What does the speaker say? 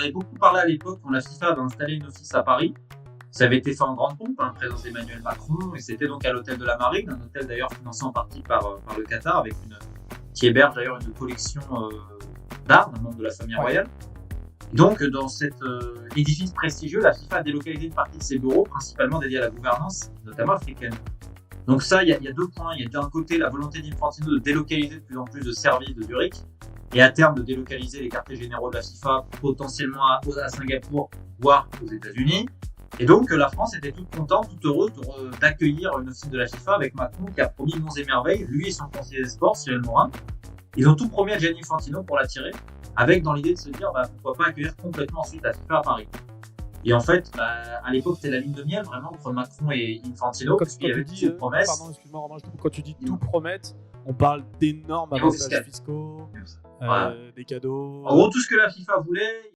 avait beaucoup parlé à l'époque quand la FIFA avait installé une office à Paris. Ça avait été fait en grande pompe, présence d'Emmanuel Macron, et c'était donc à l'hôtel de la Marine, un hôtel d'ailleurs financé en partie par le Qatar, qui héberge d'ailleurs une collection d'art d'un membre de la famille royale. Donc, dans cet édifice prestigieux, la FIFA a délocalisé une partie de ses bureaux, principalement dédiés à la gouvernance, notamment africaine. Donc ça, il y a 2 points. Il y a d'un côté la volonté d'Infantino de délocaliser de plus en plus de services de Zurich, et à terme de délocaliser les quartiers généraux de la FIFA potentiellement à Singapour, voire aux États-Unis. Et donc la France était toute contente, toute heureuse d'accueillir une office de la FIFA avec Macron qui a promis monts et merveilles, lui et son conseiller des sports, Cyril Morin. Ils ont tout promis à Gianni Infantino pour l'attirer, avec dans l'idée de se dire pourquoi pas accueillir complètement ensuite la FIFA à Paris. Et en fait, à l'époque, c'était la ligne de miel vraiment entre Macron et Infantino, parce qu'il y avait toutes ces promesses. Pardon, excuse-moi Romain, quand tu dis tout promettre, on parle d'énormes avantages fiscaux, des cadeaux. En gros, tout ce que la FIFA voulait,